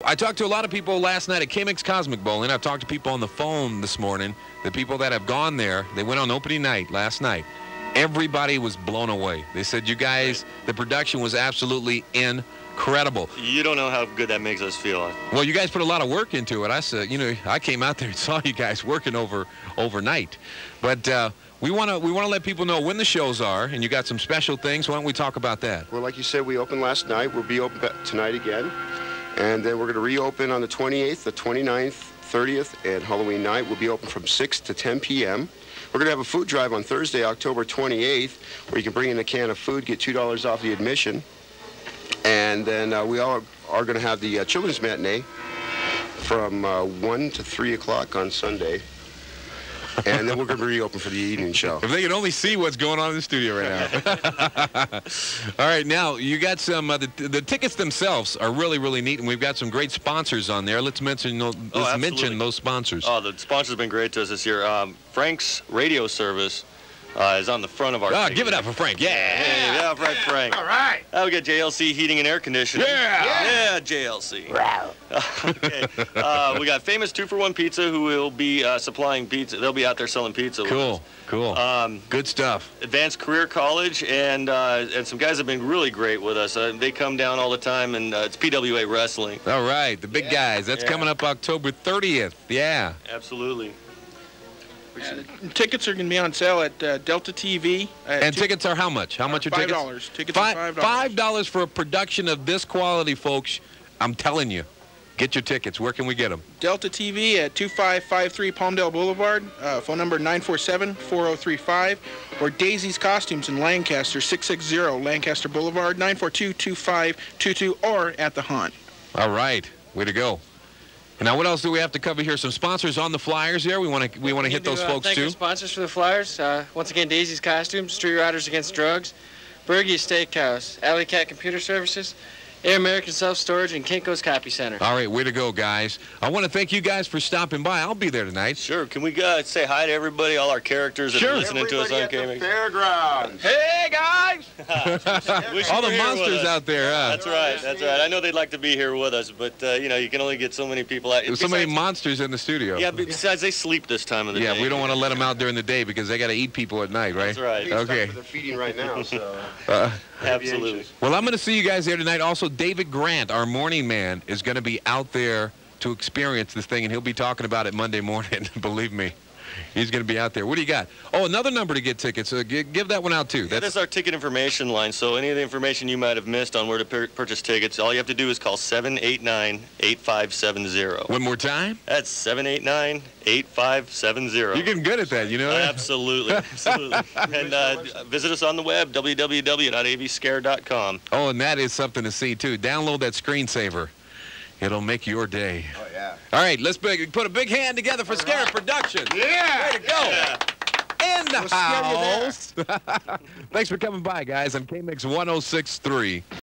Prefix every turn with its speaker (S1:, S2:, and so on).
S1: I talked to a lot of people last night at KMIX Cosmic Bowling. I've talked to people on the phone this morning. The people that have gone there, they went on opening night last night. Everybody was blown away. They said, you guys, the production was absolutely incredible.
S2: You don't know how good that makes us feel.
S1: Well, you guys put a lot of work into it. I said, I came out there and saw you guys working overnight. But we want to let people know when the shows are, and you got some special things. Why don't we talk about that?
S3: Well, like you said, we opened last night. We'll be open tonight again. And then we're going to reopen on the 28th, the 29th, 30th, and Halloween night. We'll be open from 6 to 10 p.m. We're going to have a food drive on Thursday, October 28th, where you can bring in a can of food, get $2 off the admission. And then we all are going to have the children's matinee from 1 to 3 o'clock on Sunday. And then we're going to reopen for the evening show.
S1: If they could only see what's going on in the studio right now. All right, now, you got some, the tickets themselves are really, really neat, and we've got some great sponsors on there. Let's mention those sponsors.
S2: Oh, the sponsors have been great to us this year. Frank's Radio Service is on the front of our ticket.
S1: Give it up for Frank. Yeah.
S2: Yeah, right, Frank.
S3: All right.
S2: We got JLC Heating and Air Conditioning. Yeah, JLC.
S3: Wow.
S2: Okay. We got Famous 2-for-1 Pizza, who will be supplying pizza. They'll be out there selling pizza.
S1: Cool. Good stuff.
S2: Advanced Career College, and some guys have been really great with us. They come down all the time, and it's PWA Wrestling.
S1: All right, the big guys. That's coming up October 30th. Yeah.
S2: Absolutely.
S4: Tickets are going to be on sale at Delta TV.
S1: And tickets are how much? How much are tickets?
S4: $5. Tickets are $5.
S1: $5 for a production of this quality, folks. I'm telling you. Get your tickets. Where can we get them?
S4: Delta TV at 2553 Palmdale Boulevard. Phone number 947-4035. Or Daisy's Costumes in Lancaster, 660 Lancaster Boulevard, 942-2522, or at the Haunt.
S1: All right. Way to go. And now, what else do we have to cover here? Some sponsors on the flyers here. We want to hit those folks
S5: thank
S1: too.
S5: Thank sponsors for the flyers. Once again, Daisy's Costumes, Street Riders Against Drugs, Bergie's Steakhouse, Alley Cat Computer Services, Air American Self-Storage, and Kinko's Copy Center.
S1: All right, way to go, guys. I want to thank you guys for stopping by. I'll be there tonight.
S2: Sure. Can we say hi to everybody, all our characters that are listening to us on KMIX?
S3: Fairgrounds.
S1: Hey, guys! All the
S2: here
S1: monsters
S2: with us.
S1: out there, huh?
S2: That's right. That's right. I know they'd like to be here with us, but you can only get so many people out.
S1: There's so many monsters in the studio.
S2: Yeah, but besides they sleep this time of the day.
S1: Yeah, we don't want to let them out during the day because they got to eat people at night, right?
S2: That's right.
S1: Okay.
S3: They're feeding right now, so.
S2: Absolutely.
S1: Well, I'm going to see you guys there tonight. Also, David Grant, our morning man, is going to be out there to experience this thing, and he'll be talking about it Monday morning. Believe me. He's going to be out there. What do you got? Oh, another number to get tickets. Give that one out, too.
S2: That's our ticket information line, so any of the information you might have missed on where to purchase tickets, all you have to do is call 789-8570.
S1: One more time?
S2: That's 789-8570.
S1: You're getting good at that, you know?
S2: Absolutely. Absolutely. And visit us on the web, www.avscare.com.
S1: Oh, and that is something to see, too. Download that screensaver. It'll make your day.
S3: Oh, yeah.
S1: All right, let's put a big hand together for Scare Productions.
S3: Yeah.
S1: Way to go.
S2: Yeah.
S1: In the house. Thanks for coming by, guys, on KMIX 106.3.